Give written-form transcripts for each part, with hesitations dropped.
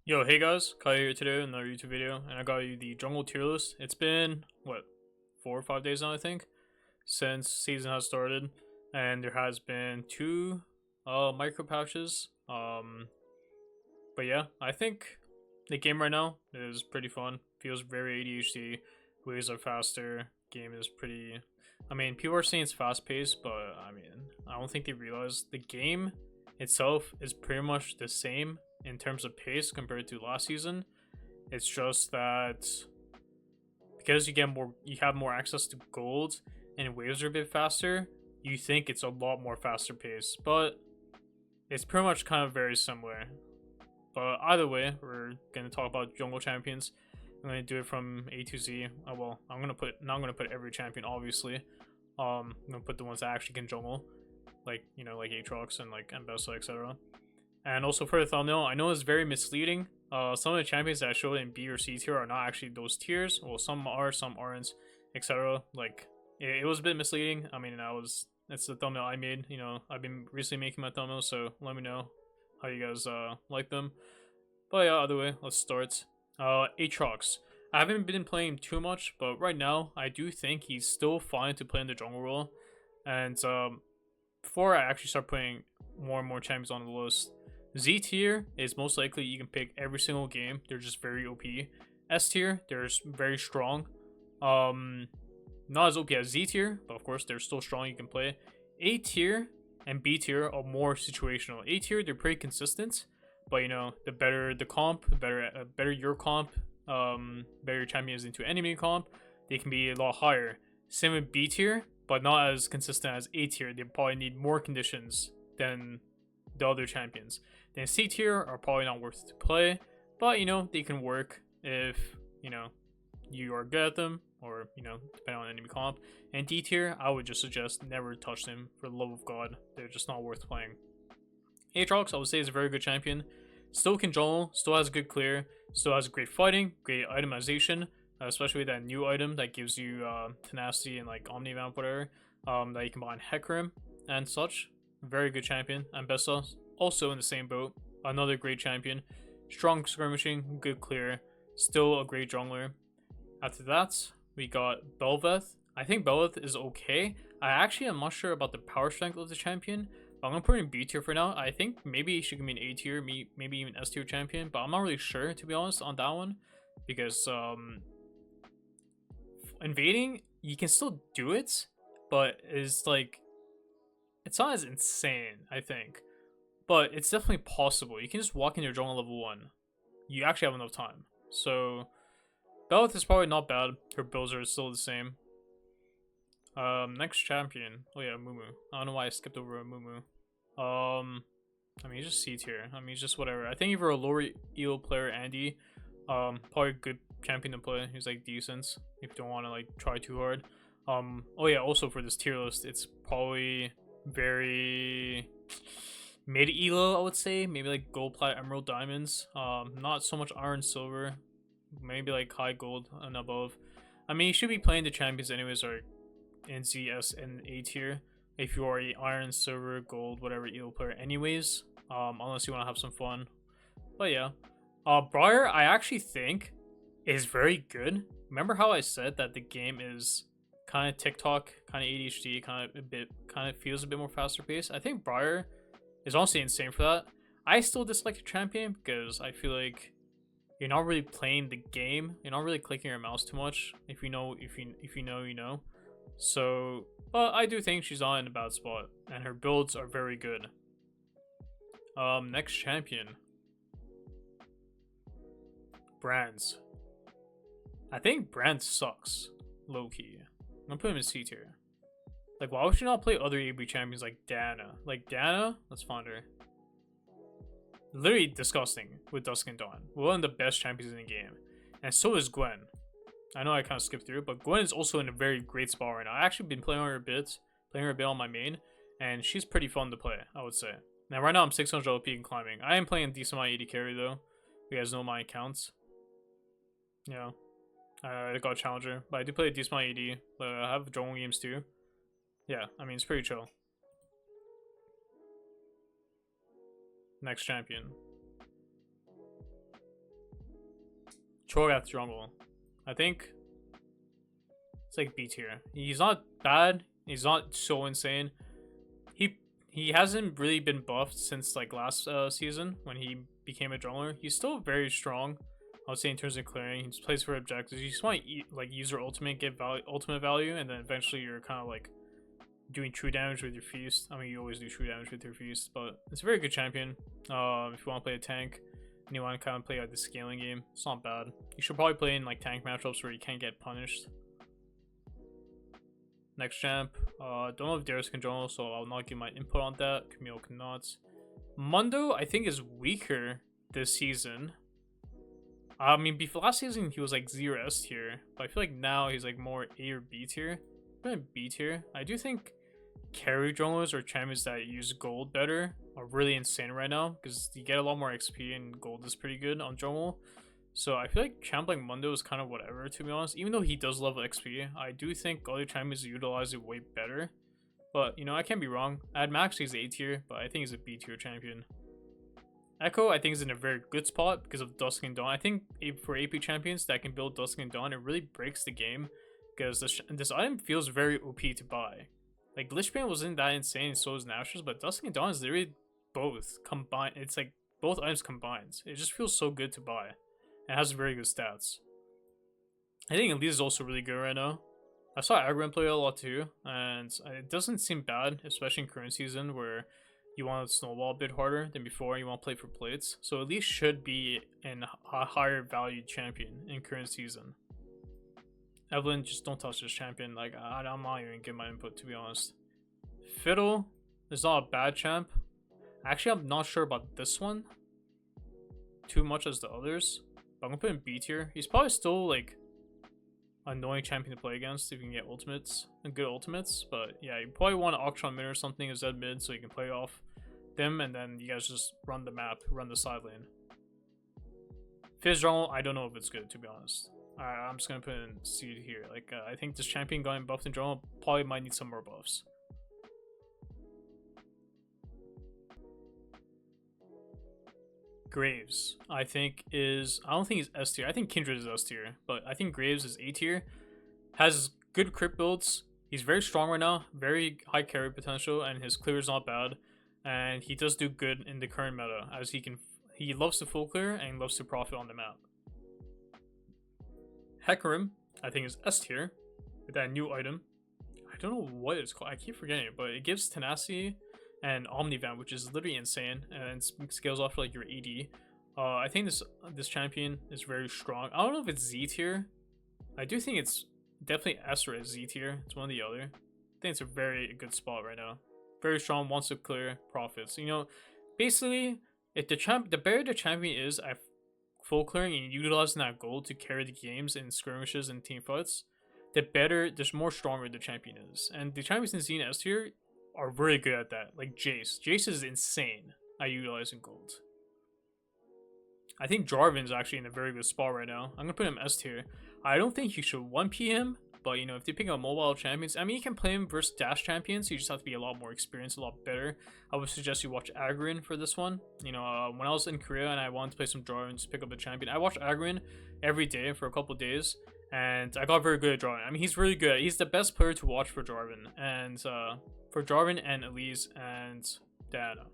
Yo, hey guys, Kai here today in another YouTube video, and I got you the jungle tier list. It's been, what, 4 or 5 days now, I think, since season has started, and there has been 2 micro patches. But yeah, I think the game right now is pretty fun. Feels very ADHD, waves are faster, game is pretty... I mean, people are saying it's fast paced, but I mean, I don't think they realize the game itself is pretty much the same in terms of pace compared to last season. It's just that because you have more access to gold and waves are a bit faster, you think it's a lot more faster pace, but it's pretty much kind of very similar. But either way, we're gonna talk about jungle champions. I'm gonna do it from A to Z. Oh well, I'm gonna put every champion, obviously. I'm gonna put the ones that actually can jungle, like like Aatrox and like Ambessa, etc. And also for the thumbnail, I know it's very misleading. Some of the champions that I showed in B or C tier are not actually those tiers. Well, some are, some aren't, etc. Like it was a bit misleading. I mean, that's the thumbnail I made. I've been recently making my thumbnails, so let me know how you guys like them. But yeah, either way, let's start. Aatrox. I haven't been playing too much, but right now I do think he's still fine to play in the jungle role. And before I actually start putting more and more champions on the list, Z tier is most likely you can pick every single game. They're just very OP. S tier, they're very strong. Not as OP as Z tier, but of course they're still strong. You can play. A tier and B tier are more situational. A tier, they're pretty consistent, but the better the comp, better your comp, better your champion is into enemy comp, they can be a lot higher. Same with B tier, but not as consistent as A tier. They probably need more conditions than the other champions. Then C tier are probably not worth to play, but they can work if you are good at them, or depending on enemy comp. And D tier, I would just suggest never touch them, for the love of God. They're just not worth playing. Aatrox, I would say, is a very good champion. Still can jungle, still has good clear, still has great fighting, great itemization, especially that new item that gives you tenacity and like omnivamp, whatever, that you can buy in Hecarim and such. Very good champion. Ambessa, also in the same boat, another great champion. Strong skirmishing, good clear, still a great jungler. After that, we got Bel'Veth. I think Bel'Veth is okay. I actually am not sure about the power strength of the champion, but I'm gonna put it in B tier for now. I think maybe she can be an A tier, maybe even S tier champion, but I'm not really sure, to be honest, on that one, because invading, you can still do it, but it's like, it's not as insane, I think, but it's definitely possible. You can just walk in your jungle level 1. You actually have enough time. So Bel'Veth is probably not bad. Her builds are still the same. Next champion. Oh yeah, Mumu. I don't know why I skipped over Mumu. I mean, he's just C tier. I mean, he's just whatever. I think if you're a lower elo player, Andy, probably a good champion to play. He's like decent if you don't want to like try too hard. Oh yeah, also for this tier list, it's probably very mid elo, I would say. Maybe like gold, plat, emerald, diamonds. Not so much iron, silver. Maybe like high gold and above. I mean, you should be playing the champions anyways, or in Z, S, and A tier if you are a iron, silver, gold, whatever elo player anyways. Unless you want to have some fun. But yeah. Briar, I actually think is very good. Remember how I said that the game is kind of TikTok, kind of ADHD, kind of feels a bit more faster paced? I think Briar is honestly insane for that. I still dislike the champion because I feel like you're not really playing the game. You're not really clicking your mouse too much. If you know, you know. So, but I do think she's not in a bad spot, and her builds are very good. Next champion, Brands. I think Brands sucks, low key. I'm gonna put him in C tier. Like, why would you not play other AB champions like Dana? Like Dana, let's find her. Literally disgusting with Dusk and Dawn. One of the best champions in the game. And so is Gwen. I know I kind of skipped through it, but Gwen is also in a very great spot right now. I've actually been playing her a bit on my main, and she's pretty fun to play, I would say. Now, right now, I'm 600 OP and climbing. I am playing a decent amount of 80 carry, though. You guys know my accounts. Yeah. I got a challenger, but I do play a decent amount of 80. I have jungle games, too. Yeah, I mean, it's pretty chill. Next champion. Cho'Gath jungle. I think it's like B tier. He's not bad. He's not so insane. He hasn't really been buffed since like last season when he became a jungler. He's still very strong. I would say in terms of clearing, he just plays for objectives. You just want to like use your ultimate, get ultimate value, and then eventually you're kind of like doing true damage with your feast. I mean, you always do true damage with your feast, but it's a very good champion. If you want to play a tank and you want to kind of play like the scaling game, it's not bad. You should probably play in like tank matchups where you can't get punished. Next champ, don't know if Darius can jungle, so I'll not give my input on that. Camille cannot. Mundo, I think, is weaker this season. I mean, before last season he was like 0 S tier, but I feel like now he's like more A or B tier. B tier. I do think carry junglers or champions that use gold better are really insane right now because you get a lot more XP and gold is pretty good on jungle. So I feel like champ like Mundo is kind of whatever, to be honest. Even though he does level XP, I do think other champions utilize it way better. But, you know, I can't be wrong. At max, he's A tier, but I think he's a B tier champion. Echo, I think, is in a very good spot because of Dusk and Dawn. I think for AP champions that can build Dusk and Dawn, it really breaks the game because this item feels very OP to buy. Like, Lichbane wasn't that insane, so is Nashor's, but Dusk and Dawn is literally both combined. It's like both items combined. It just feels so good to buy. It has very good stats. I think Elise is also really good right now. I saw Agron play a lot too, and it doesn't seem bad, especially in current season where you want to snowball a bit harder than before. You want to play for plates, so Elise should be a higher valued champion in current season. Evelyn, just don't touch this champion. Like I'm not even giving my input, to be honest. Fiddle is not a bad champ. Actually, I'm not sure about this one too much as the others. But I'm gonna put him B tier. He's probably still like annoying champion to play against if you can get ultimates and good ultimates. But yeah, you probably want to Octron mid or something as Zed mid so you can play off them, and then you guys just run the map, run the side lane. Fizz jungle, I don't know if it's good, to be honest. I'm just gonna put in C here. Like I think this champion going buffed in jungle probably might need some more buffs. Graves, I think I don't think he's S tier. I think Kindred is S tier, but I think Graves is A tier. Has good crit builds. He's very strong right now, very high carry potential, and his clear is not bad. And he does do good in the current meta, as he loves to full clear and loves to profit on the map. Hecarim, I think, is S tier with that new item. I don't know what it's called. I keep forgetting it, but it gives tenacity and Omnivamp, which is literally insane, and it scales off like your AD. I think this champion is very strong. I don't know if it's Z tier. I do think it's definitely S or Z tier. It's one or the other. I think it's a very good spot right now. Very strong, wants to clear, profits. You know, basically, if the better the champion is at full clearing and utilizing that gold to carry the games in skirmishes and team fights, the more stronger the champion is. And the champions in Z and S tier are really good at that. Like Jace. Jace is insane at utilizing gold. I think Jarvan is actually in a very good spot right now. I'm gonna put him S tier. I don't think you should 1P him, but you know, if they pick up mobile champions, I mean, you can play him versus dash champions. You just have to be a lot more experienced, a lot better. I would suggest you watch Agron for this one. You know, when I was in Korea and I wanted to play some Jarvan to pick up a champion, I watched Agron every day for a couple of days, and I got very good at Jarvan. I mean, he's really good. He's the best player to watch for Jarvan, and for Jarvan and Elise and Diana.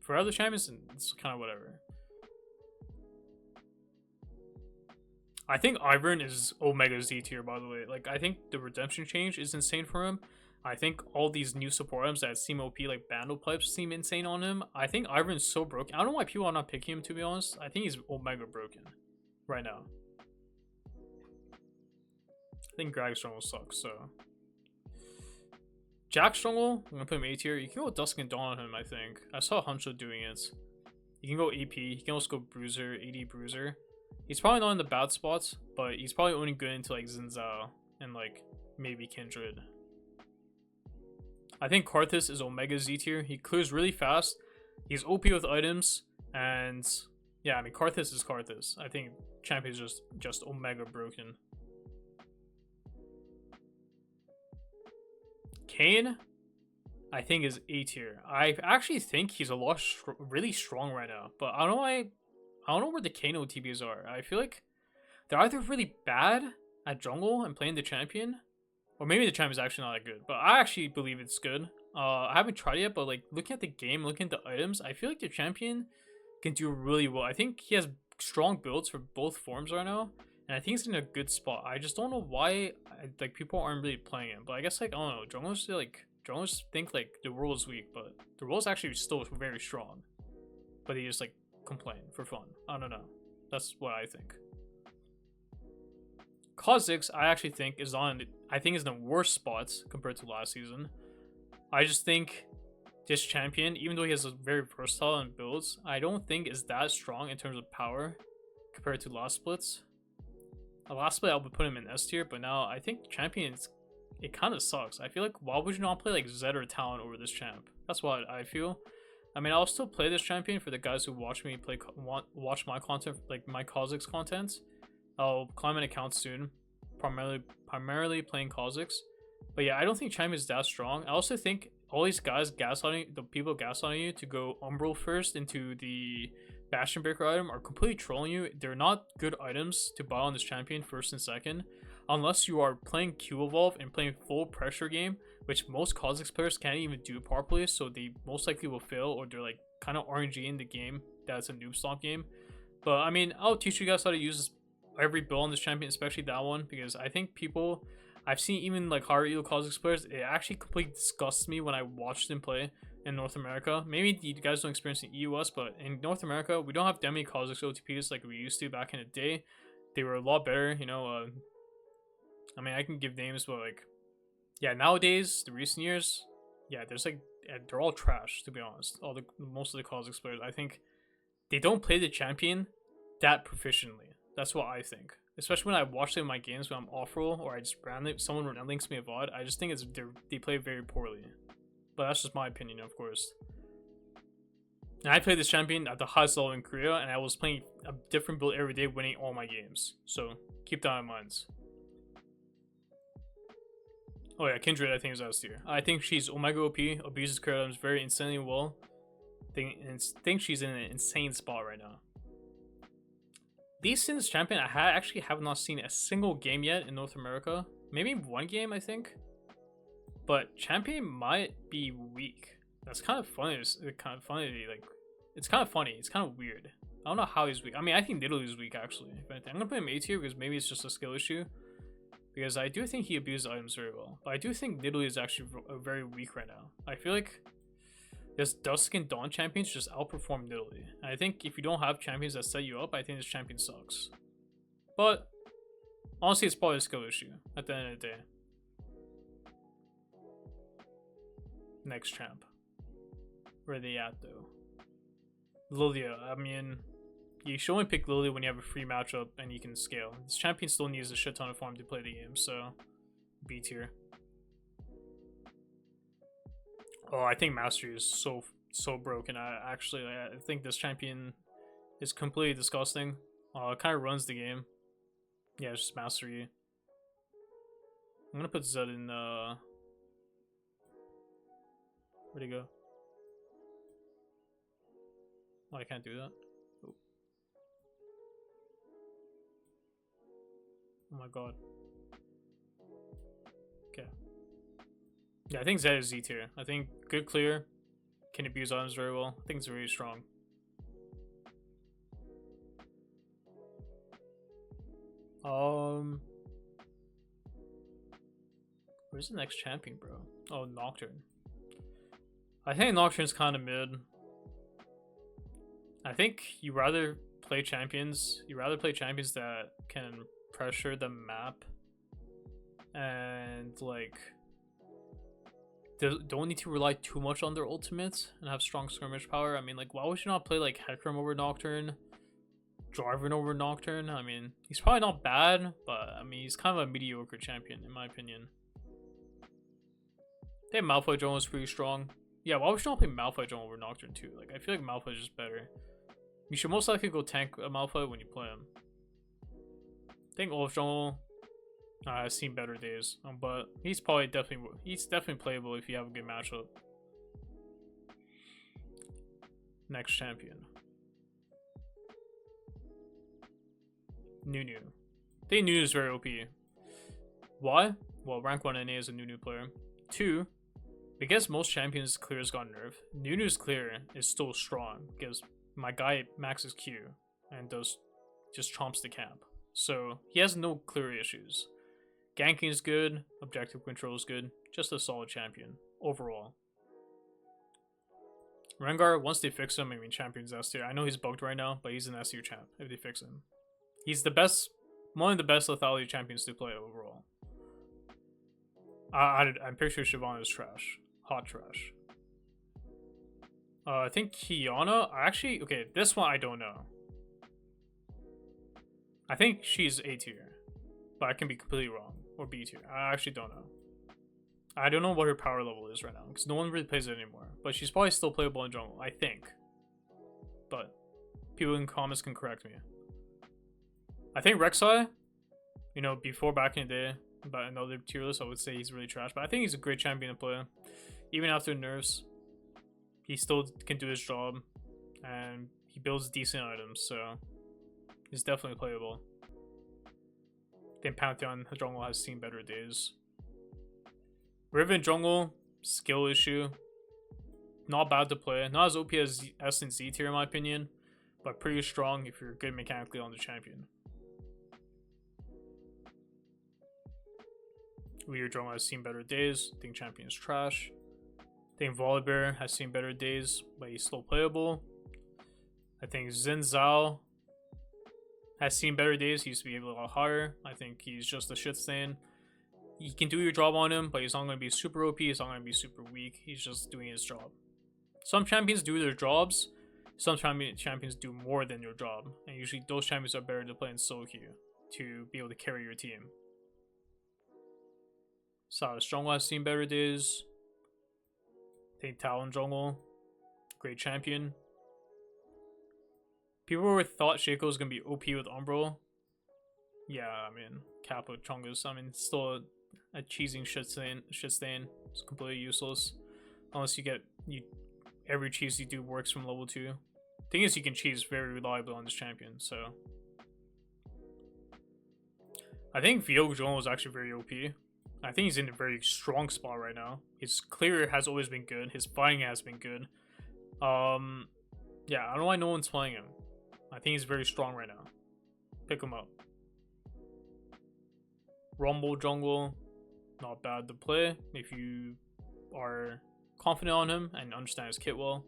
For other champions, it's kind of whatever. I think Ivern is Omega Z tier, by the way. Like, I think the redemption change is insane for him. I think all these new support items that seem OP, like Bandle Pipes, seem insane on him. I think Ivern's so broken. I don't know why people are not picking him, to be honest. I think he's Omega broken right now. I think Grag's jungle sucks, so. Jack's jungle, I'm gonna put him A tier. You can go Dusk and Dawn on him, I think. I saw Huncho doing it. You can go AP. You can also go Bruiser, AD Bruiser. He's probably not in the bad spots, but he's probably only good into like Zinzao and like maybe Kindred. I think Karthus is Omega Z tier. He clears really fast. He's OP with items, and yeah, I mean Karthus is Karthus. I think champion is just Omega broken. Kane, I think, is A tier. I actually think he's a lot really strong right now, but I don't know where the Kane OTBs are. I feel like they're either really bad at jungle and playing the champion, or maybe the champ is actually not that good. But I actually believe it's good. I haven't tried it yet, but like looking at the game, looking at the items, I feel like the champion can do really well. I think he has strong builds for both forms right now, and I think he's in a good spot. I just don't know why like people aren't really playing him. But I guess like I don't know, junglers think like the world is weak, but the world is actually still very strong. But they just like complain for fun. I don't know. That's what I think. Kha'Zix, I actually think is in the worst spots compared to last season. I just think this champion, even though he has a very versatile in builds, I don't think is that strong in terms of power compared to last splits. Last split I would put him in S tier, but now I think champions, it kind of sucks. I feel like why would you not play like Zed or Talon over this champ? That's what I feel. I mean, I'll still play this champion for the guys who watch me play, watch my content, like my Kha'Zix content. I'll climb an account soon, primarily playing Kha'Zix. But yeah, I don't think champion is that strong. I also think all these guys the people gaslighting you to go Umbral first into the Bastion Breaker item are completely trolling you. They're not good items to buy on this champion first and second, unless you are playing Q Evolve and playing full pressure game, which most Kha'Zix players can't even do properly, so they most likely will fail, or they're like kind of RNG in the game. That's a noob stomp game. But I mean, I'll teach you guys how to use every build on this champion, especially that one, because I think I've seen even like higher elo Kha'Zix players, it actually completely disgusts me when I watch them play in North America. Maybe you guys don't experience in EUS, but in North America, we don't have that many Kha'Zix OTPs like we used to back in the day. They were a lot better, you know. I mean, I can give names, but like, yeah, nowadays, the recent years, yeah, there's like, they're all trash, to be honest. Most of the Kha'Zix players, I think they don't play the champion that proficiently. That's what I think. Especially when I watch them in my games when I'm off roll, or I just someone links me a VOD, I just think they play very poorly. But that's just my opinion, of course. And I played this champion at the highest level in Korea, and I was playing a different build every day, winning all my games. So keep that in mind. Oh yeah, Kindred I think is S tier. I think she's Omega OP, abuses career items very insanely well. Think she's in an insane spot right now. Lee Sin's champion, I actually have not seen a single game yet in North America. Maybe one game, I think. But champion might be weak. That's kind of funny. It's kind of funny. Like, it's kind of funny. It's kind of weird. I don't know how he's weak. I mean, I think Nidalee is weak actually. I'm gonna put him A tier because maybe it's just a skill issue. Because I do think he abuses items very well. But I do think Nidalee is actually very weak right now. I feel like this Dusk and Dawn champions just outperform Nidalee. I think if you don't have champions that set you up, I think this champion sucks. But honestly, it's probably a skill issue at the end of the day. Next champ. Where are they at though? Lilia. I mean, you should only pick Lilia when you have a free matchup and you can scale. This champion still needs a shit ton of farm to play the game, so B tier. Oh, I think Mastery is so broken. I think this champion is completely disgusting. It kind of runs the game. Yeah, it's just Mastery. I'm gonna put Zed in. Where'd he go? Oh, I can't do that. Oh my god. Okay. Yeah, I think Zed is Z tier. I think good clear, can abuse items very well. I think it's very strong. Where's the next champion, bro? Oh, Nocturne. I think Nocturne's kind of mid. I think you rather play champions that can pressure the map and like don't need to rely too much on their ultimates and have strong skirmish power. I mean, like, why would you not play like Hecarim over Nocturne, Jarvan over Nocturne? I mean, he's probably not bad, but I mean, he's kind of a mediocre champion in my opinion. I think Malphite jungle is pretty strong. Yeah, why would you not play Malphite jungle over Nocturne too? Like, I feel like Malphite is just better. You should most likely go tank a Malphite when you play him. I think Olaf jungle, I've seen better days, but he's definitely playable if you have a good matchup. Next champion, Nunu. I think Nunu is very OP. Why? Well, rank 1 NA is a Nunu player. 2, because most champions' clears got nerfed, Nunu's clear is still strong because my guy maxes Q and just chomps the camp. So he has no clear issues. Ganking is good, objective control is good, just a solid champion overall. Rengar, once they fix him, I mean champion's S tier. I know he's bugged right now, but he's an S tier champ if they fix him. He's the best, one of the best lethality champions to play overall. I'm pretty sure Siobhan is trash. Hot trash. I think Kiana, actually, okay, this one I don't know. I think she's A tier, but I can be completely wrong. Or B tier. I actually don't know. I don't know what her power level is right now, because no one really plays it anymore. But she's probably still playable in jungle, I think. But people in comments can correct me. I think Rek'Sai, you know, before back in the day, about another tier list, I would say he's really trash. But I think he's a great champion to play. Even after nerfs, he still can do his job. And he builds decent items, so he's definitely playable. I think Pantheon jungle has seen better days. Riven jungle, skill issue. Not bad to play. Not as OP as S and Z tier in my opinion, but pretty strong if you're good mechanically on the champion. Leader jungle has seen better days. I think champion is trash. I think Volibear has seen better days, but he's still playable. I think Xin Zhao has seen better days. He used to be a lot higher. I think he's just a shit stain. You can do your job on him, but he's not going to be super OP. He's not going to be super weak. He's just doing his job. Some champions do their jobs. Some champions do more than your job. And usually those champions are better to play in solo queue to be able to carry your team. Saras jungle has seen better days. I think Talon jungle, great champion. People thought Shaco was going to be OP with Umbro. Yeah, I mean, Kappa Chungus, I mean, still a cheesing shit stain. It's completely useless. Unless you get, every cheese you do works from level 2. Thing is, you can cheese very reliably on this champion, so. I think Viog jungle was actually very OP. I think he's in a very strong spot right now. His clear has always been good. His fighting has been good. Yeah, I don't know why no one's playing him. I think he's very strong right now. Pick him up. Rumble jungle, not bad to play if you are confident on him and understand his kit well.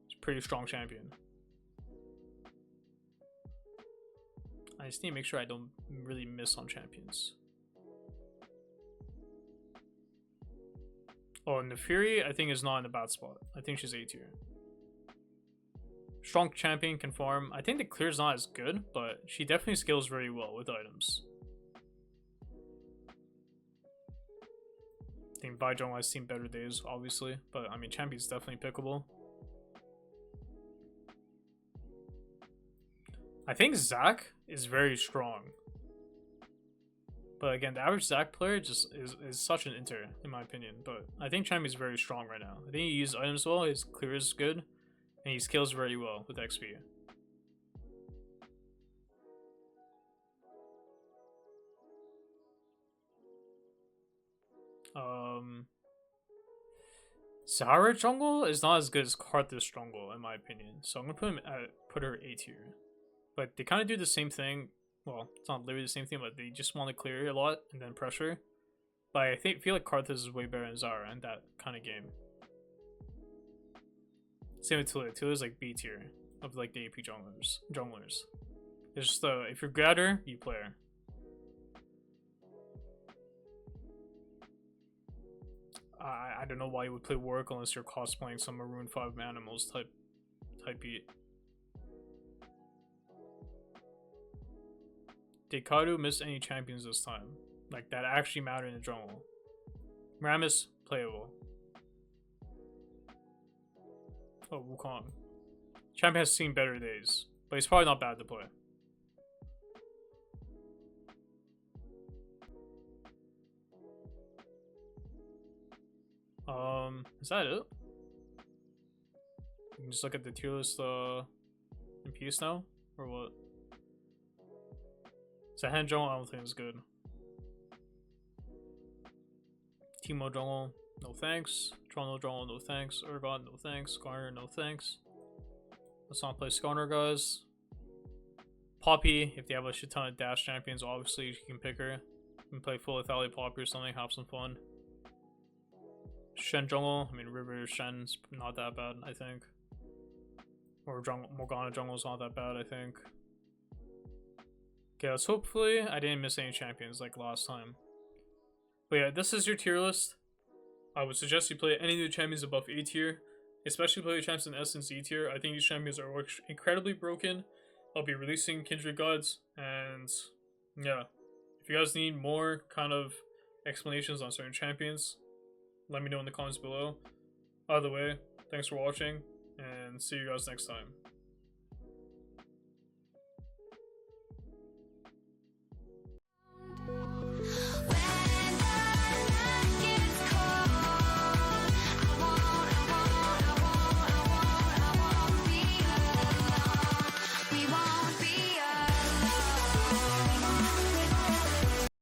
He's a pretty strong champion. I just need to make sure I don't really miss on champions. Oh, and the Fury, I think, is not in a bad spot. I think she's A tier. Strong champion can farm. I think the clear's not as good, but she definitely scales very well with items. I think Vi jungle has seen better days, obviously, but I mean, champion's definitely pickable. I think Zac is very strong. But again, the average Zac player just is such an inter, in my opinion. But I think champion's very strong right now. I think he uses items well, his clear is good, and he scales very well with XP. Zara jungle is not as good as Karthus jungle, in my opinion. So I'm gonna put her A tier. But they kind of do the same thing. Well, it's not literally the same thing, but they just want to clear a lot and then pressure. But I feel like Karthus is way better than Zara in that kind of game. Same with Tula. Tula's like B tier of like the AP junglers. It's just if you're good at her, you play her. I don't know why you would play Warwick unless you're cosplaying some Maroon 5 animals type beat. Did Kaido miss any champions this time? Like that actually matter in the jungle. Rammus, playable. Oh, Wukong. Champion has seen better days, but he's probably not bad to play. Is that it? You can just look at the tier list in peace now, or what? Zahan jungle, I don't think is good. Teemo jungle, no thanks. Toronto jungle, no thanks. Urgot, no thanks. Garner, no thanks. Let's not play Skarner, guys. Poppy, if they have a shit ton of dash champions, obviously you can pick her. You can play full Lethality Poppy or something, have some fun. Shen jungle, I mean River Shen's not that bad, I think. Or jungle, Morgana jungle's not that bad, I think. Okay, let's hopefully I didn't miss any champions like last time. But yeah, this is your tier list. I would suggest you play any of the champions above A tier, especially play the champions in S and Z tier. I think these champions are incredibly broken. I'll be releasing Kindred gods, and yeah, if you guys need more kind of explanations on certain champions, let me know in the comments below. Either way, thanks for watching, and see you guys next time.